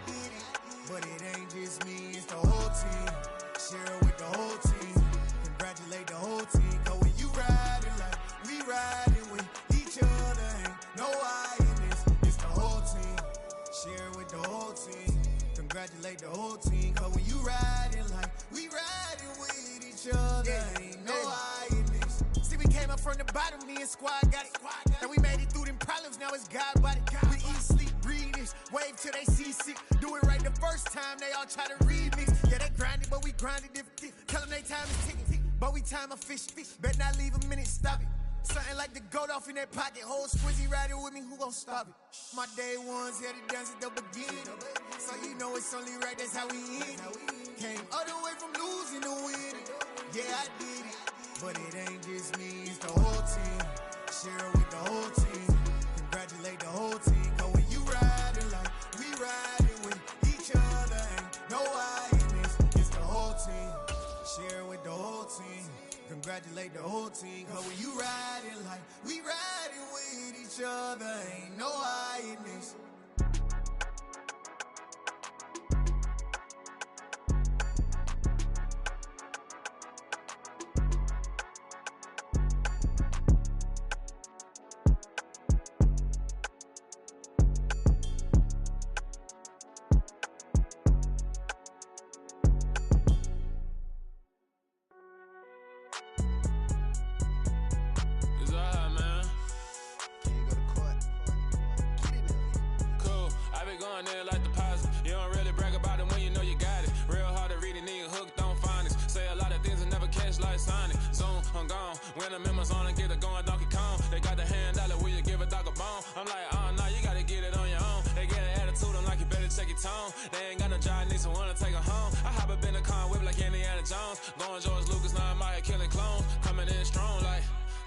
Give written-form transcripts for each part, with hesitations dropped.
did it, but it ain't just me, it's the whole team. Share it with the whole team. Congratulate the whole team. Cause when you riding like we riding with each other, ain't no I in this, it's the whole team. Share it with the whole team. Congratulate the whole team. Cause when you riding like we riding with each other, ain't no I in this. See, we came up from the bottom, me and squad got it. And we made it through them problems, now it's God body. We eat, sleep, breathe this, wave till they seasick. Do it right the first time, they all try to remix. Yeah, they grinded, but we grinded different. Tell them they time is ticking, but we time a fish. Bet not leave a minute, stop it. Something like the goat off in their pocket. Whole squizzy riding with me, who gon' stop it? My day ones had to dance at the beginning. So you know it's only right, that's how we end. Came all the way from losing to winning. Yeah, I did it, but it ain't just me, it's the whole team. Share it with the whole team. Congratulate the whole team. Cause when you riding like we riding with each other, ain't no I in this, it's the whole team. Share it with the whole team. Congratulate the whole team. Cause when you riding like we riding with each other, ain't no I in this. They ain't got no job, need someone to take her home. I hop up in the car, whip like Indiana Jones. Going George Lucas, now I'm out here killing clones. Coming in strong like,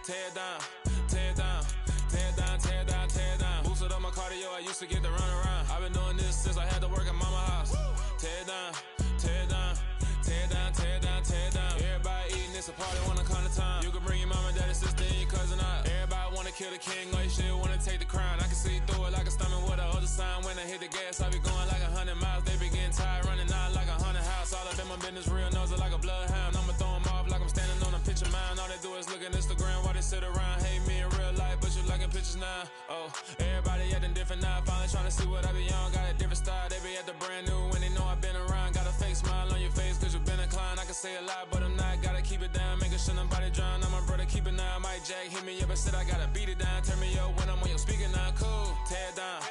tear down, tear down, tear down, tear down, tear down. Boosted up my cardio, I used to get to run around. I've been doing this since I had to work at mama house. Tear down, tear down, tear down, tear down, tear down. Everybody eating, it's a party, wanna come to time. You can bring your mama, daddy, sister, and your cousin out. Everybody wanna kill the king, or you shit wanna take the crown. I can see through it like a stomach with a other sign. When I hit the gas, I be going like 100 miles. They be getting tired, running out like 100 house. All up in my business, real nose like a bloodhound. I'ma throw them off like I'm standing on a picture mound. All they do is look at Instagram while they sit around. Hate me in real life, but you liking pictures now. Oh, everybody acting different now. Finally trying to see what I be on. Got a different style, they be at the brand new when they know I've been around. Got a fake smile on your face cause you been inclined. I can say a lot, but I'm not. Gotta keep it down, making sure nobody drown. I'm my brother, keep it now. Mike Jack hit me up and said I gotta beat it down. Turn me up when I'm on your speaker now. Cool, tear down,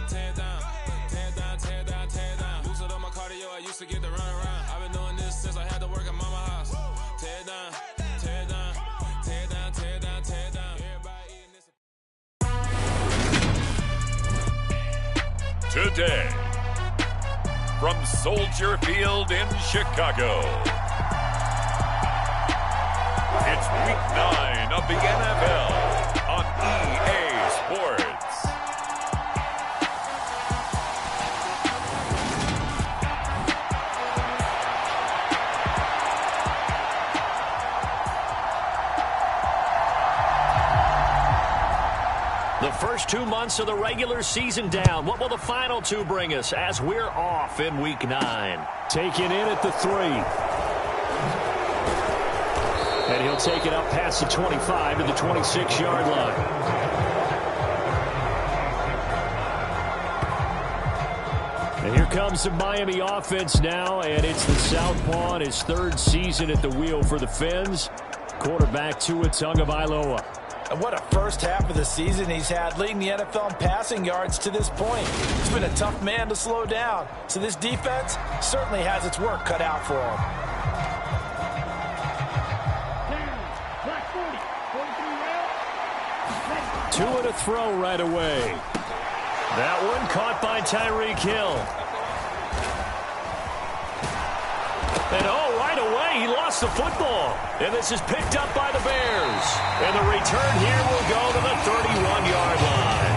tear down, tear down, tear down, tear down. Boosted up my cardio, I used to get to run around. I've been doing this since I had to work at mama house. Tear down, tear down, tear down, tear down, tear down. Everybody eating this. Today, from Soldier Field in Chicago, it's Week 9 of the NFL on EA Sports. The first 2 months of the regular season down. What will the final 2 bring us as we're off in Week 9? Taken in at the 3. And he'll take it up past the 25 to the 26-yard line. And here comes the Miami offense now, and it's the southpaw in his 3rd season at the wheel for the Fins. Quarterback Tua Tagovailoa. And what a first half of the season he's had, leading the NFL in passing yards to this point. He's been a tough man to slow down. So this defense certainly has its work cut out for him. Tua to throw right away. That one caught by Tyreek Hill. And right away, he lost the football. And this is picked up by the Bears. And the return here will go to the 31-yard line.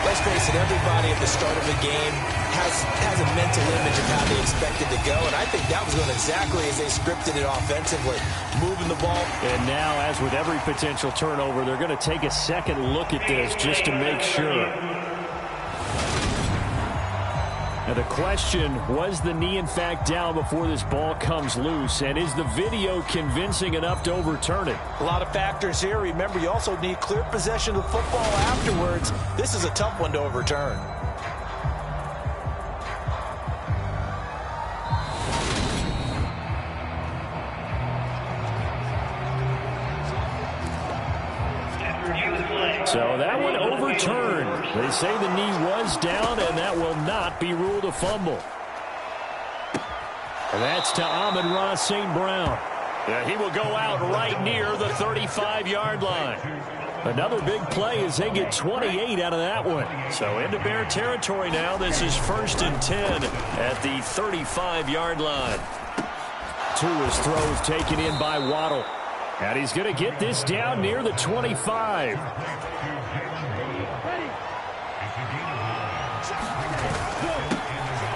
Let's face it, everybody at the start of the game has a mental image of how they expect it to go. And I think that was going exactly as they scripted it offensively, moving the ball. And now, as with every potential turnover, they're going to take a second look at this just to make sure. Now the question, was the knee in fact down before this ball comes loose? And is the video convincing enough to overturn it? A lot of factors here. Remember, you also need clear possession of the football afterwards. This is a tough one to overturn. So that one overturned. They say the knee was down, and that will not be ruled a fumble. And that's to Amon-Ra St. Brown. Yeah, he will go out right near the 35-yard line. Another big play as they get 28 out of that one. So into Bear territory now. This is 1st and 10 at the 35-yard line. Tua's throws taken in by Waddle. And he's going to get this down near the 25.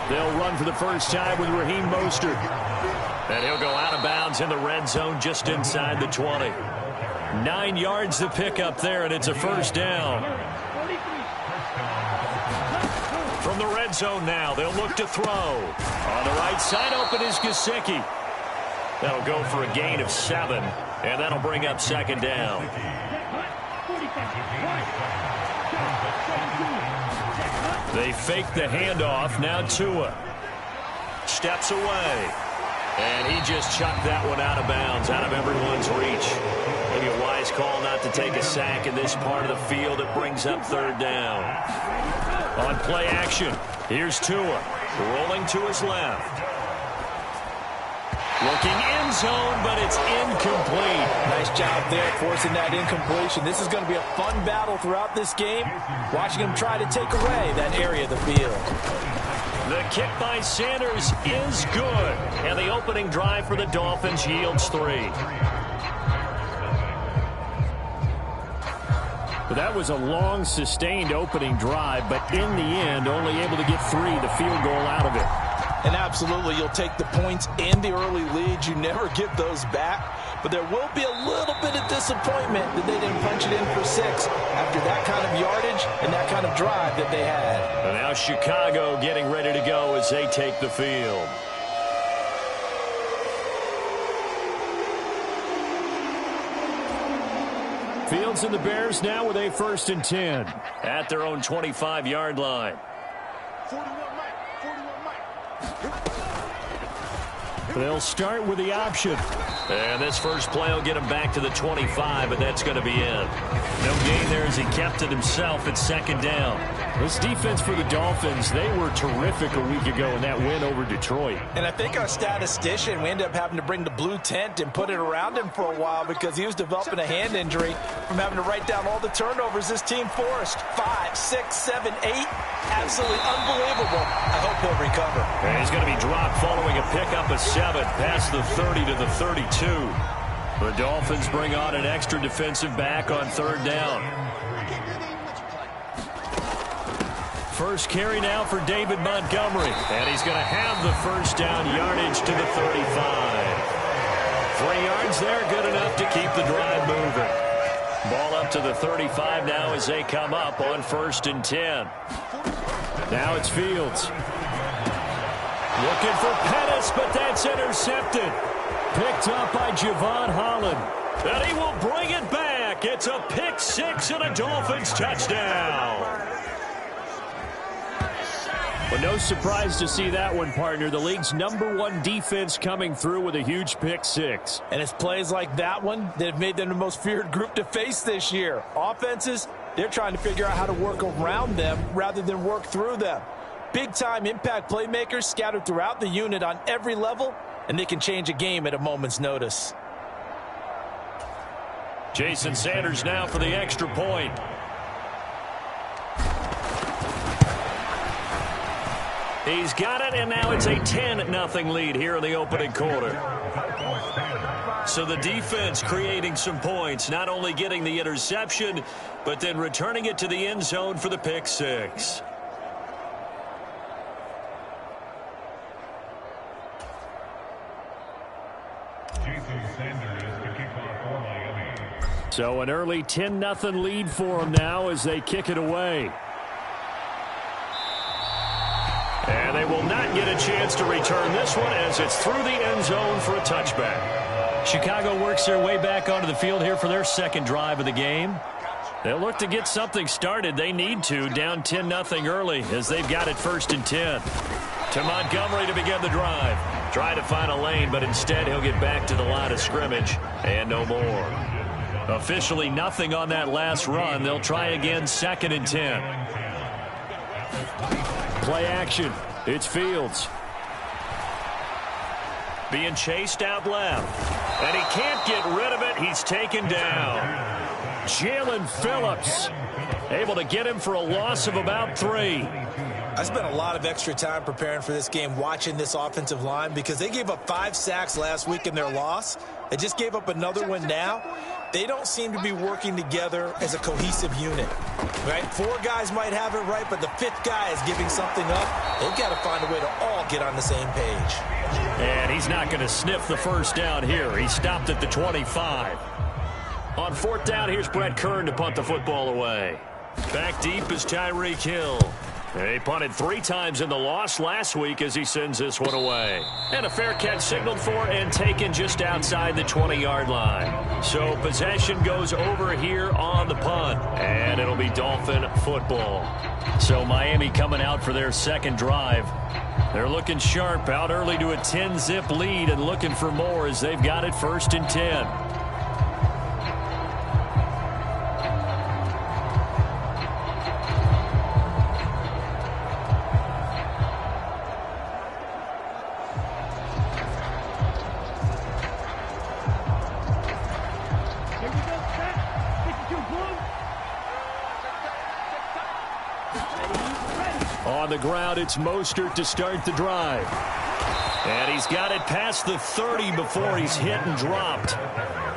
They'll run for the first time with Raheem Mostert. And he'll go out of bounds in the red zone just inside the 20. 9 yards to pick up there, and it's a first down. From the red zone now, they'll look to throw. On the right side, open is Gesicki. That'll go for a gain of 7, and that'll bring up 2nd down. They fake the handoff. Now Tua steps away. And he just chucked that one out of bounds, out of everyone's reach. Maybe a wise call not to take a sack in this part of the field. It brings up 3rd down. On play action, here's Tua rolling to his left. Looking end zone, but it's incomplete. Nice job there forcing that incompletion. This is going to be a fun battle throughout this game. Watching him try to take away that area of the field. The kick by Sanders is good. And the opening drive for the Dolphins yields 3. Well, that was a long, sustained opening drive, but in the end, only able to get 3, the field goal out of it. And absolutely, you'll take the points and the early leads. You never get those back. But there will be a little bit of disappointment that they didn't punch it in for 6 after that kind of yardage and that kind of drive that they had. And now Chicago getting ready to go as they take the field. Fields and the Bears now with a 1st and 10 at their own 25-yard line. They'll start with the option. And this first play will get him back to the 25, but that's going to be in. No gain there as he kept it himself at 2nd down. This defense for the Dolphins, they were terrific a week ago in that win over Detroit. And I think our statistician, we ended up having to bring the blue tent and put it around him for a while because he was developing a hand injury from having to write down all the turnovers this team forced. 5, 6, 7, 8. Absolutely unbelievable. I hope he'll recover. And he's going to be dropped following a pickup of 7 past the 30 to the 32. The Dolphins bring on an extra defensive back on 3rd down. First carry now for David Montgomery. And he's going to have the first down yardage to the 35. 3 yards there, good enough to keep the drive moving. Ball up to the 35 now as they come up on 1st and 10. Now it's Fields. Looking for Pettis, but that's intercepted. Picked up by Javon Holland. And he will bring it back. It's a pick 6 and a Dolphins touchdown. But no surprise to see that one, partner. The league's #1 defense coming through with a huge pick 6. And it's plays like that one that have made them the most feared group to face this year. Offenses, they're trying to figure out how to work around them rather than work through them. Big-time impact playmakers scattered throughout the unit on every level, and they can change a game at a moment's notice. Jason Sanders now for the extra point. He's got it, and now it's a 10-0 lead here in the opening quarter. So the defense creating some points, not only getting the interception, but then returning it to the end zone for the pick 6. So an early 10-0 lead for them now as they kick it away. And they will not get a chance to return this one as it's through the end zone for a touchback. Chicago works their way back onto the field here for their second drive of the game. They'll look to get something started. They need to, down 10-0 early as they've got it 1st and 10. To Montgomery to begin the drive. Trying to find a lane, but instead he'll get back to the line of scrimmage and no more. Officially nothing on that last run. They'll try again 2nd and 10. Play action. It's Fields. Being chased out left. And he can't get rid of it. He's taken down. Jalen Phillips able to get him for a loss of about 3. I spent a lot of extra time preparing for this game, watching this offensive line, because they gave up 5 sacks last week in their loss. They just gave up another one now. They don't seem to be working together as a cohesive unit, right? 4 guys might have it right, but the 5th guy is giving something up. They've got to find a way to all get on the same page. And he's not going to sniff the first down here. He stopped at the 25. On 4th down, here's Brett Kern to punt the football away. Back deep is Tyreek Hill. He punted 3 times in the loss last week as he sends this one away. And a fair catch signaled for and taken just outside the 20-yard line. So possession goes over here on the punt. And it'll be Dolphin football. So Miami coming out for their second drive. They're looking sharp, out early to a 10-zip lead and looking for more as they've got it 1st and 10. On the ground, it's Mostert to start the drive. And he's got it past the 30 before he's hit and dropped.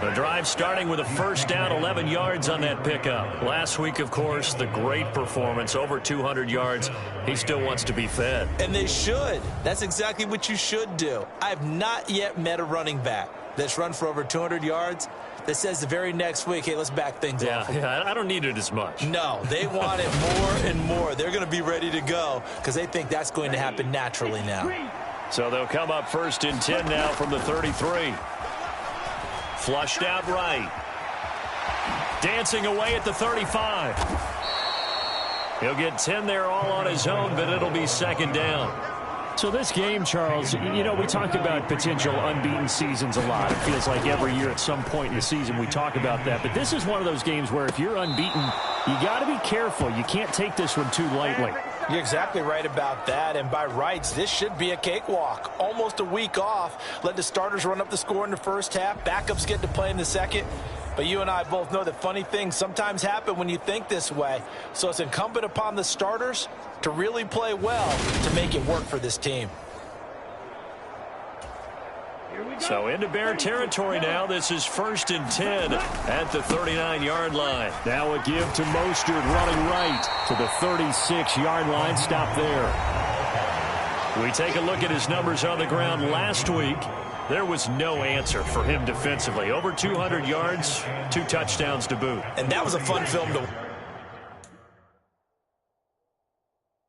The drive starting with a 1st down, 11 yards on that pickup. Last week, of course, the great performance, over 200 yards. He still wants to be fed. And they should. That's exactly what you should do. I have not yet met a running back that's run for over 200 yards that says the very next week, hey, let's back things off. Yeah, I don't need it as much. No, they want it more and more. They're going to be ready to go because they think that's going to happen naturally now. So they'll come up 1st and 10 now from the 33. Flushed out right. Dancing away at the 35. He'll get 10 there all on his own, but it'll be 2nd down. So this game, Charles, you know, we talk about potential unbeaten seasons a lot. It feels like every year at some point in the season we talk about that. But this is one of those games where if you're unbeaten, you got to be careful. You can't take this one too lightly. You're exactly right about that. And by rights, this should be a cakewalk. Almost a week off. Let the starters run up the score in the first half. Backups get to play in the second. But you and I both know that funny things sometimes happen when you think this way. So it's incumbent upon the starters to really play well to make it work for this team. So into Bear territory now. This is 1st and 10 at the 39-yard line. Now a give to Mostert running right to the 36-yard line. Stop there. We take a look at his numbers on the ground last week. There was no answer for him defensively. Over 200 yards, 2 touchdowns to boot. And that was a fun film to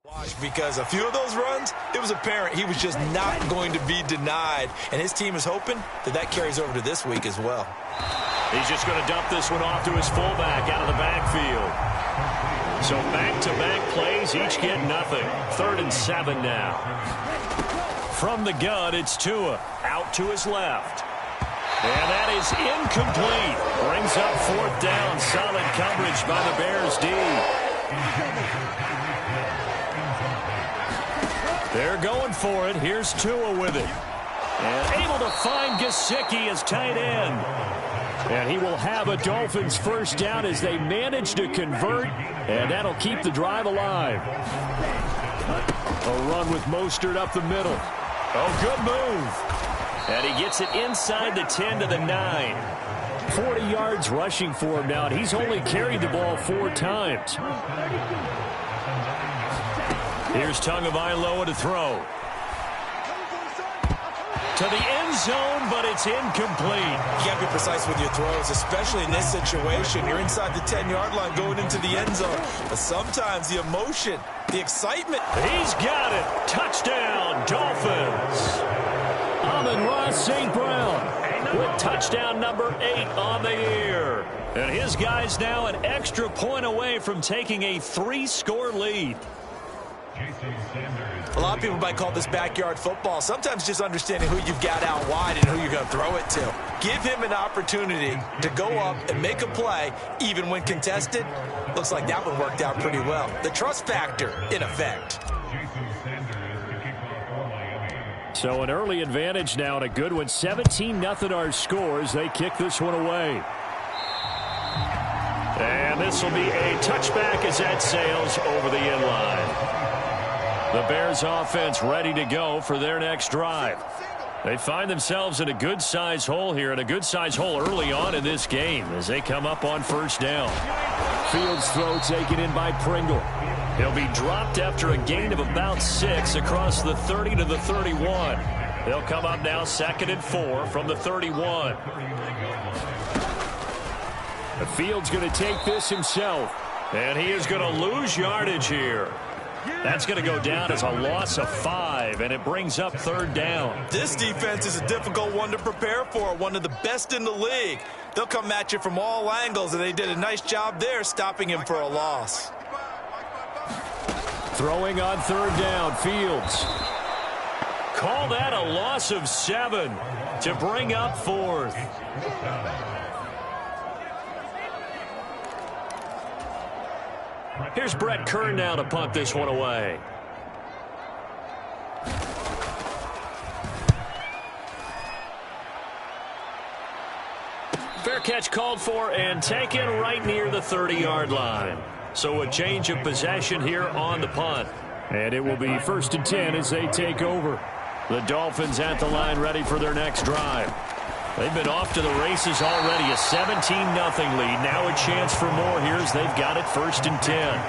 watch because a few of those runs, it was apparent he was just not going to be denied. And his team is hoping that that carries over to this week as well. He's just going to dump this one off to his fullback out of the backfield. So back-to-back plays, each get nothing. 3rd and 7 now. From the gun, it's Tua. Out to his left. And that is incomplete. Brings up 4th down. Solid coverage by the Bears D. They're going for it. Here's Tua with it. And able to find Gesicki as tight end. And he will have a Dolphins 1st down as they manage to convert. And that'll keep the drive alive. A run with Mostert up the middle. Oh, good move. And he gets it inside the 10 to the 9. 40 yards rushing for him now, and he's only carried the ball 4 times. Here's Tagovailoa to throw. To the end zone, but it's incomplete. You got to be precise with your throws, especially in this situation. You're inside the 10-yard line going into the end zone. But sometimes the emotion The excitement. He's got it. Touchdown, Dolphins. Amon-Ra St. Brown with touchdown number 8 on the year. And his guys now an extra point away from taking a 3-score lead. A lot of people might call this backyard football. Sometimes just understanding who you've got out wide and who you're going to throw it to. Give him an opportunity to go up and make a play, even when contested. Looks like that one worked out pretty well. The trust factor, in effect. So an early advantage now and a good one. 17-0 our scores. They kick this one away. And this will be a touchback as that sails over the end line. The Bears offense ready to go for their next drive. They find themselves in a good-sized hole here, and a good-sized hole early on in this game as they come up on first down. Fields throw taken in by Pringle. He'll be dropped after a gain of about 6 across the 30 to the 31. They'll come up now 2nd and 4 from the 31. The Fields going to take this himself, and he is going to lose yardage here. That's going to go down as a loss of 5, and it brings up 3rd down. This defense is a difficult one to prepare for, one of the best in the league. They'll come at you from all angles, and they did a nice job there stopping him for a loss. Throwing on 3rd down, Fields. Call that a loss of 7 to bring up 4th. Here's Brett Kern now to punt this one away. Fair catch called for and taken right near the 30-yard line. So a change of possession here on the punt. And it will be 1st and 10 as they take over. The Dolphins at the line ready for their next drive. They've been off to the races already. A 17-0 lead. Now a chance for more here as they've got it 1st and 10.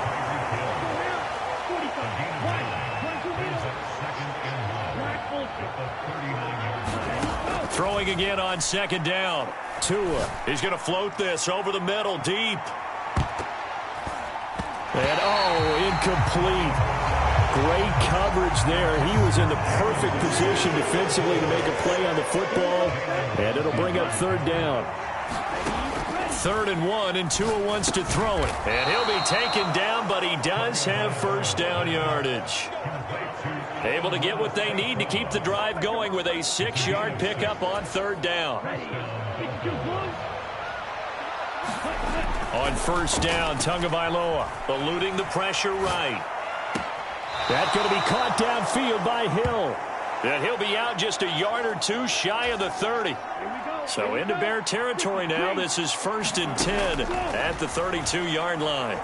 Throwing again on 2nd down. Tua. He's going to float this over the middle deep. And incomplete. Great coverage there. He was in the perfect position defensively to make a play on the football. And it'll bring up 3rd down. 3rd and 1, and Tua wants to throw it. And he'll be taken down, but he does have 1st down yardage. Able to get what they need to keep the drive going with a 6-yard pickup on 3rd down. On 1st down, Tagovailoa eluding the pressure right. That's going to be caught downfield by Hill. And he'll be out just a yard or 2 shy of the 30. So into Bear territory now. This is 1st and 10 at the 32-yard line.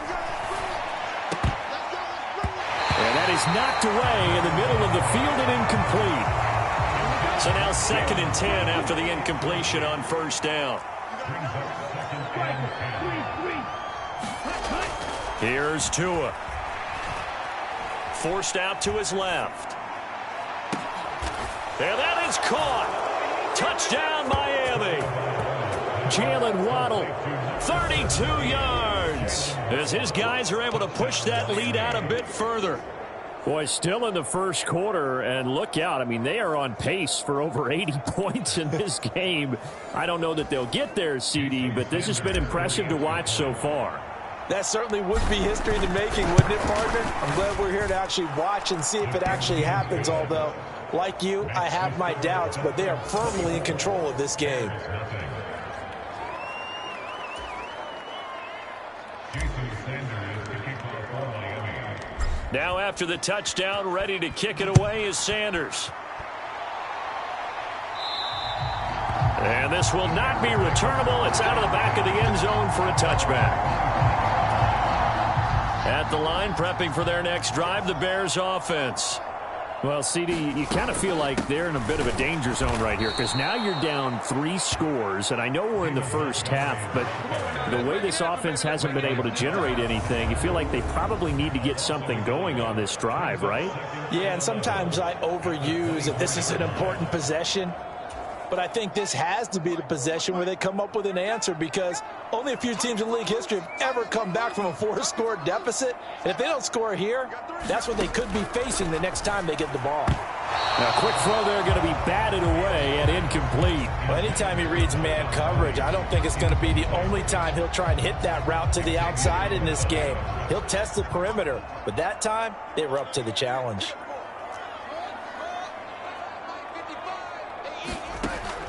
And that is knocked away in the middle of the field and incomplete. So now 2nd and 10 after the incompletion on 1st down. Here's Tua. Forced out to his left. And that is caught. Touchdown, Miami. Jalen Waddle, 32 yards. As his guys are able to push that lead out a bit further. Boy, still in the first quarter, and look out. I mean, they are on pace for over 80 points in this game. I don't know that they'll get there, CD, but this has been impressive to watch so far. That certainly would be history in the making, wouldn't it, partner? I'm glad we're here to actually watch and see if it actually happens, although, like you, I have my doubts, but they are firmly in control of this game. Now after the touchdown, ready to kick it away is Sanders. And this will not be returnable. It's out of the back of the end zone for a touchback. At the line, prepping for their next drive, the Bears offense. Well, CD, you kind of feel like they're in a bit of a danger zone right here because now you're down 3 scores, and I know we're in the first half, but the way this offense hasn't been able to generate anything, you feel like they probably need to get something going on this drive, right? Yeah, and sometimes I overuse that this is an important possession. but I think this has to be the possession where they come up with an answer, because only a few teams in league history have ever come back from a 4-score deficit. And if they don't score here, that's what they could be facing the next time they get the ball. Now, quick throw there, going to be batted away and incomplete. Well, anytime he reads man coverage, I don't think it's going to be the only time he'll try and hit that route to the outside in this game. He'll test the perimeter, but that time, they were up to the challenge.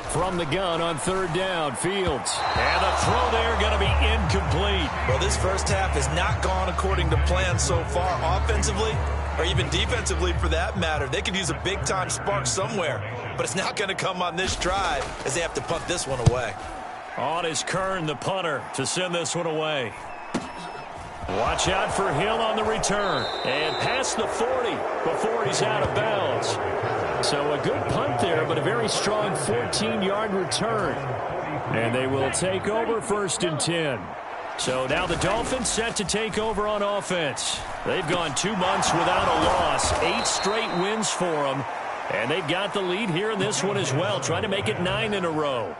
From the gun on third down, Fields. And the throw there going to be incomplete. Well, this first half has not gone according to plan so far offensively, or even defensively for that matter. They could use a big-time spark somewhere, but it's not going to come on this drive as they have to punt this one away. On is Kern, the punter, to send this one away. Watch out for Hill on the return. And past the 40 before he's out of bounds. So a good punt there, but a very strong 14-yard return. And they will take over 1st and 10. So now the Dolphins set to take over on offense. They've gone 2 months without a loss. 8 straight wins for them. And they've got the lead here in this one as well, trying to make it 9 in a row.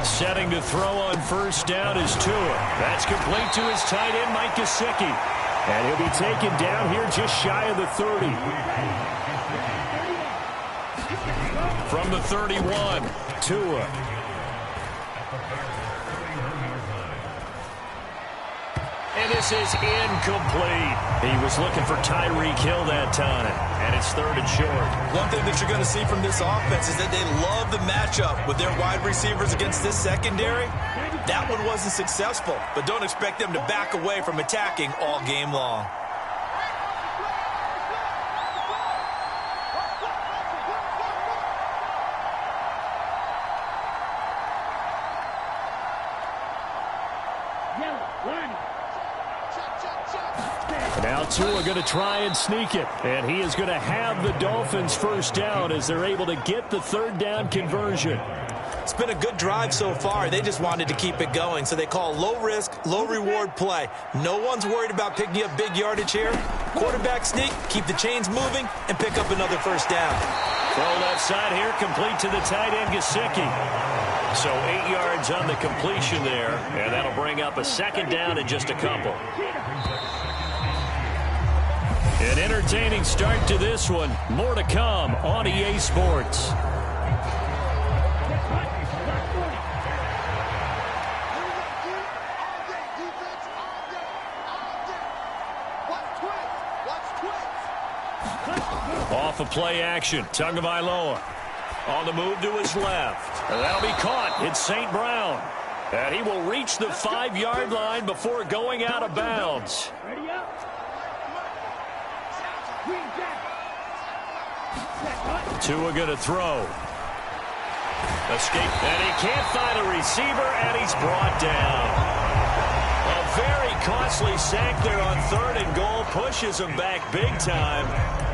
Setting to throw on 1st down is Tua. That's complete to his tight end, Mike Gesicki. And he'll be taken down here just shy of the 30. From the 31, Tua. And this is incomplete. He was looking for Tyreek Hill that time. And it's 3rd and short. One thing that you're going to see from this offense is that they love the matchup with their wide receivers against this secondary. That one wasn't successful, but don't expect them to back away from attacking all game long. Now Tua going to try and sneak it, and he is going to have the Dolphins 1st down as they're able to get the 3rd down conversion. It's been a good drive so far. They just wanted to keep it going, so they call low-risk, low-reward play. No one's worried about picking up big yardage here. Quarterback sneak, keep the chains moving, and pick up another 1st down. Throw left side here, complete to the tight end, Gesicki. So 8 yards on the completion there, and that'll bring up a 2nd down in just a couple. An entertaining start to this one. More to come on EA Sports. Off of play action, Tagovailoa on the move to his left. And that'll be caught. It's St. Brown. And he will reach the 5-yard line before going out of bounds. Tua going to throw. Escape, and he can't find a receiver, and he's brought down. A very costly sack there on 3rd and goal, pushes him back big time.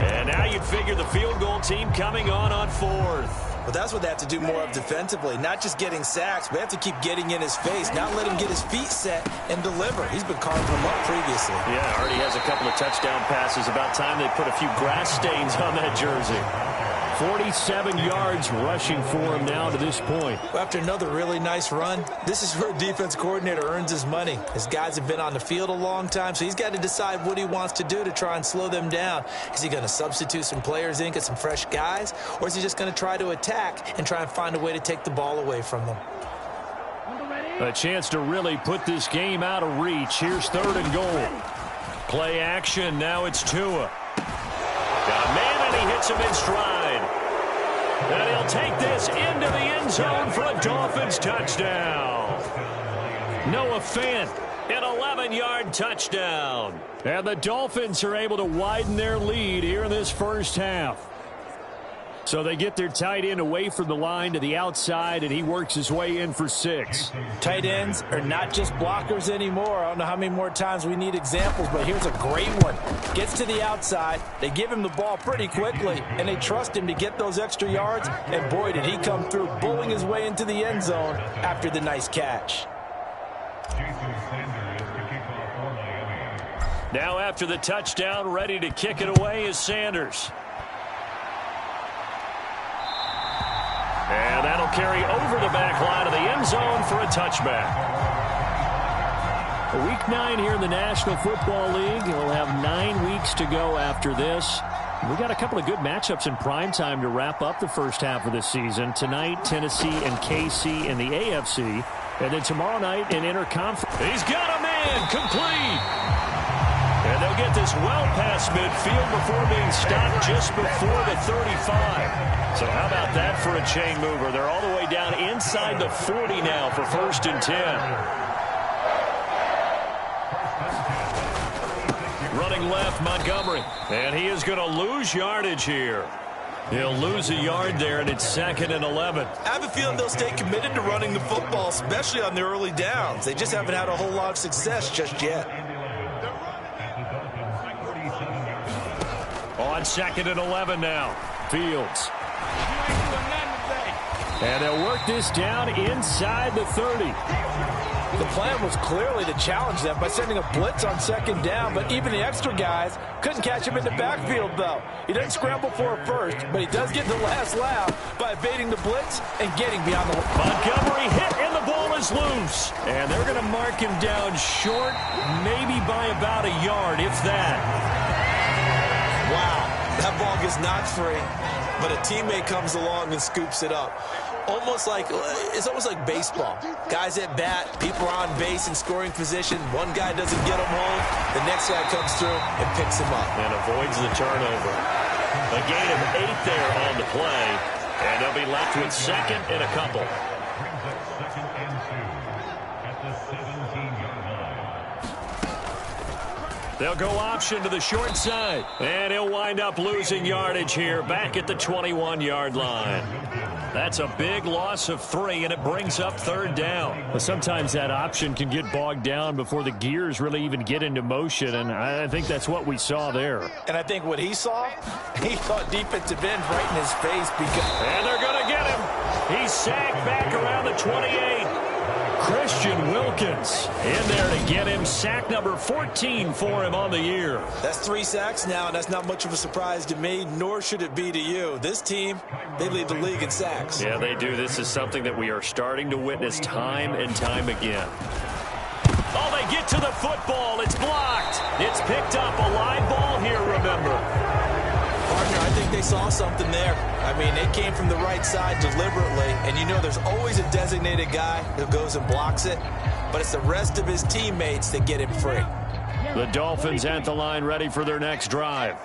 And now you'd figure the field goal team coming on 4th. Well, that's what they have to do more of defensively. Not just getting sacks, but they have to keep getting in his face, not let him get his feet set and deliver. He's been carving them up previously. Yeah, already has a couple of touchdown passes. About time they put a few grass stains on that jersey. 47 yards rushing for him now to this point. After another really nice run, this is where a defense coordinator earns his money. His guys have been on the field a long time, so he's got to decide what he wants to do to try and slow them down. Is he going to substitute some players in, get some fresh guys, or is he just going to try to attack and try and find a way to take the ball away from them? A chance to really put this game out of reach. Here's 3rd and goal. Play action. Now it's Tua. Got a man, and he hits him in stride. And he'll take this into the end zone for a Dolphins touchdown. Noah Fant, an 11-yard touchdown. And the Dolphins are able to widen their lead here in this first half. So they get their tight end away from the line to the outside, and he works his way in for 6. Tight ends are not just blockers anymore. I don't know how many more times we need examples, but here's a great one. Gets to the outside, they give him the ball pretty quickly, and they trust him to get those extra yards, and boy, did he come through, bowling his way into the end zone after the nice catch. Now after the touchdown, ready to kick it away is Sanders. carry over the back line of the end zone for a touchback. Week 9 here in the National Football League. We'll have 9 weeks to go after this. We got a couple of good matchups in prime time to wrap up the first half of the season. Tonight, Tennessee and KC in the AFC. And then tomorrow night in interconference. He's got a man complete. And they'll get this well past midfield before being stopped just before the 35. So how about that for a chain mover? They're all the way down inside the 40 now for 1st and 10. Running left, Montgomery. And he is going to lose yardage here. He'll lose a yard there, and it's 2nd and 11. I have a feeling they'll stay committed to running the football, especially on the early downs. They just haven't had a whole lot of success just yet. On 2nd and 11 now. Fields. And they'll work this down inside the 30. The plan was clearly to challenge them by sending a blitz on 2nd down, but even the extra guys couldn't catch him in the backfield, though. He doesn't scramble for it first, but he does get the last laugh by evading the blitz and getting beyond the... Montgomery hit, and the ball is loose. And they're going to mark him down short, maybe by about a yard, if that. Wow, that ball gets knocked free, but a teammate comes along and scoops it up. It's almost like baseball. Guys at bat, people are on base in scoring position. One guy doesn't get him home. The next guy comes through and picks him up. And avoids the turnover. A gain of 8 there on the play. And they'll be left with 2nd and a couple. They'll go option to the short side. And he'll wind up losing yardage here back at the 21-yard line. That's a big loss of 3, and it brings up 3rd down. Well, sometimes that option can get bogged down before the gears really even get into motion, and I think that's what we saw there. And I think what he saw defensive end right in his face. And they're going to get him. He's sacked back around the 28. Christian Wilkins in there to get him. Sack number 14 for him on the year. That's 3 sacks now, and that's not much of a surprise to me, nor should it be to you. This team, they lead the league in sacks. Yeah, they do. This is something that we are starting to witness time and time again. Oh, they get to the football. It's blocked. It's picked up. A live ball here, remember. Partner, I think they saw something there. I mean, they came from the right side deliberately, and you know there's always a designated guy who goes and blocks it, but it's the rest of his teammates that get him free. The Dolphins at the line ready for their next drive.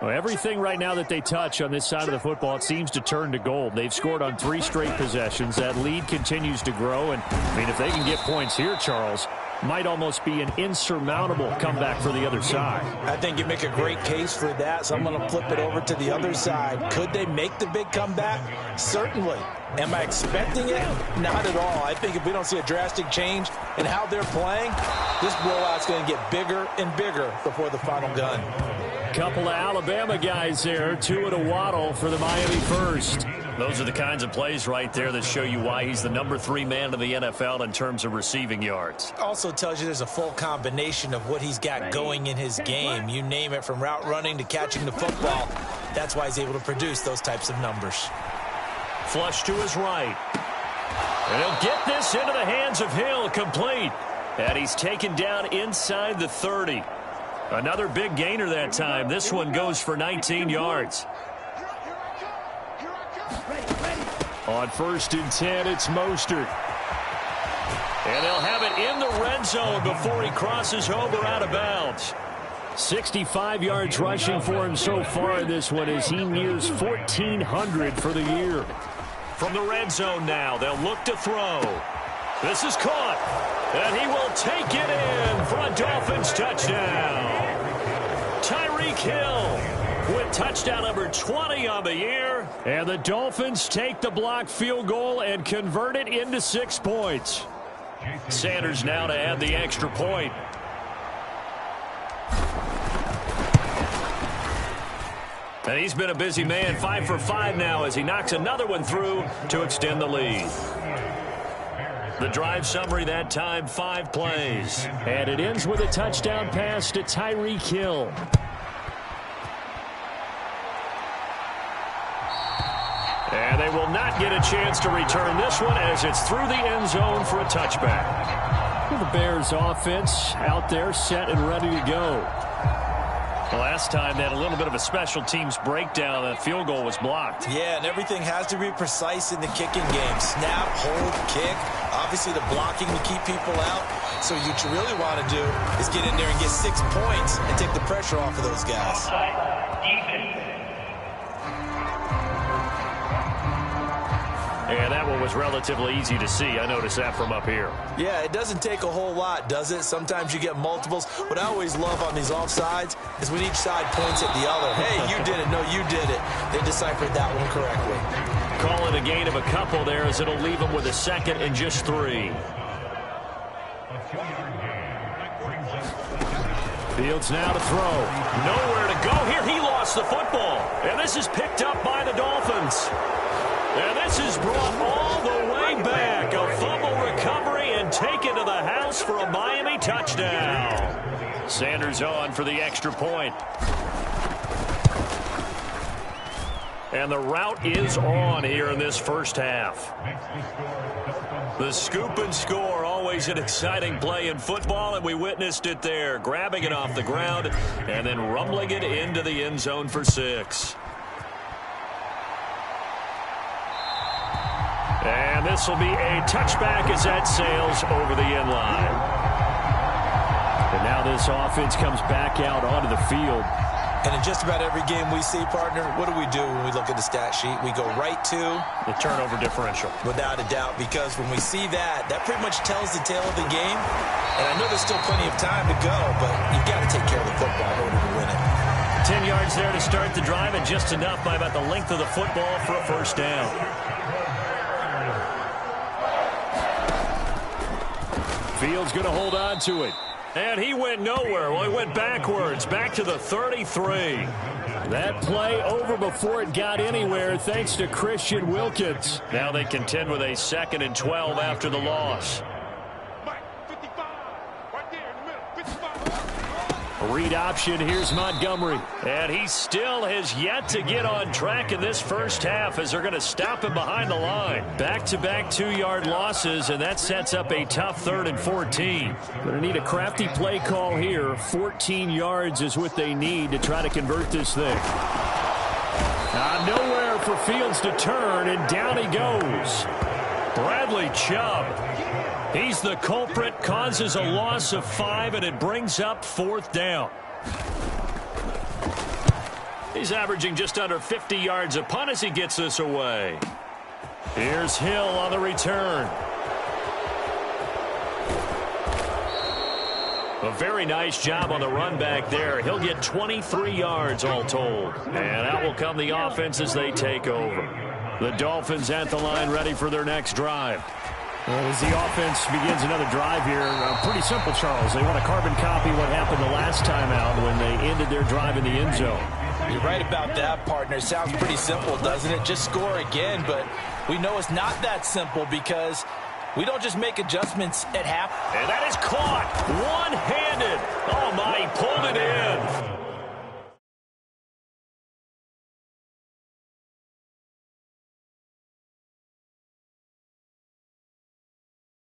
Well, everything right now that they touch on this side of the football, it seems to turn to gold. They've scored on 3 straight possessions. That lead continues to grow, and I mean, if they can get points here, Charles, might almost be an insurmountable comeback for the other side. I think you make a great case for that, so I'm going to flip it over to the other side. Could they make the big comeback? Certainly. Am I expecting it? Not at all. I think if we don't see a drastic change in how they're playing, this blowout's going to get bigger and bigger before the final gun. Couple of Alabama guys there, 2 at a waddle for the Miami First. Those are the kinds of plays right there that show you why he's the number 3 man in the NFL in terms of receiving yards. Also tells you there's a full combination of what he's got going in his game. You name it, from route running to catching the football. That's why he's able to produce those types of numbers. Flush to his right. And he'll get this into the hands of Hill, complete. And he's taken down inside the 30. Another big gainer that time. This one goes for 19 yards. On 1st and 10, it's Mostert. And they'll have it in the red zone before he crosses over out of bounds. 65 yards rushing for him so far in this one as he nears 1,400 for the year. From the red zone now, they'll look to throw. This is caught, and he will take it in for a Dolphins touchdown. Tyreek Hill with touchdown number 20 on the year. And the Dolphins take the blocked field goal and convert it into 6 points. Sanders now to add the extra point. And he's been a busy man, 5 for 5 now as he knocks another one through to extend the lead. The drive summary that time, 5 plays. And it ends with a touchdown pass to Tyreek Hill. And they will not get a chance to return this one as it's through the end zone for a touchback. Well, the Bears offense out there set and ready to go. Last time they had a little bit of a special teams breakdown. That field goal was blocked. Yeah, and everything has to be precise in the kicking game. Snap, hold, kick. Obviously the blocking to keep people out. So what you really want to do is get in there and get 6 points and take the pressure off of those guys. And that one was relatively easy to see. I noticed that from up here. Yeah, it doesn't take a whole lot, does it? Sometimes you get multiples. What I always love on these offsides is when each side points at the other. Hey, you did it. No, you did it. They deciphered that one correctly. Call it a gain of a couple there as it'll leave them with a second and just 3. Fields now to throw. Nowhere to go here. He lost the football. And this is picked up by the Dolphins. And this is brought all the way back. A fumble recovery and taken to the house for a Miami touchdown. Sanders on for the extra point. And the route is on here in this first half. The scoop and score, always an exciting play in football, and we witnessed it there. Grabbing it off the ground and then rumbling it into the end zone for 6. And this will be a touchback as that sails over the end line. And now this offense comes back out onto the field. And in just about every game we see, partner, what do when we look at the stat sheet? We go right to the turnover differential. Without a doubt, because when we see that, that pretty much tells the tale of the game. And I know there's still plenty of time to go, but you've got to take care of the football in order to win it. 10 yards there to start the drive, and just enough by about the length of the football for a first down. Fields going to hold on to it. And he went nowhere. Well, he went backwards, back to the 33. That play over before it got anywhere thanks to Christian Wilkins. Now they contend with a 2nd and 12 after the loss. Read option, here's Montgomery. And he still has yet to get on track in this first half as they're going to stop him behind the line. Back-to-back 2-yard losses, and that sets up a tough 3rd and 14. Going to need a crafty play call here. 14 yards is what they need to try to convert this thing. Nowhere for Fields to turn, and down he goes. Bradley Chubb. He's the culprit, causes a loss of 5, and it brings up 4th down. He's averaging just under 50 yards a punt as he gets this away. Here's Hill on the return. A very nice job on the run back there. He'll get 23 yards all told. And out will come the offense as they take over. The Dolphins at the line ready for their next drive. Well, as the offense begins another drive here, pretty simple, Charles. They want to carbon copy what happened the last time out when they ended their drive in the end zone. You're right about that, partner. It sounds pretty simple, doesn't it? Just score again, but we know it's not that simple because we don't just make adjustments at half. And that is caught one-handed.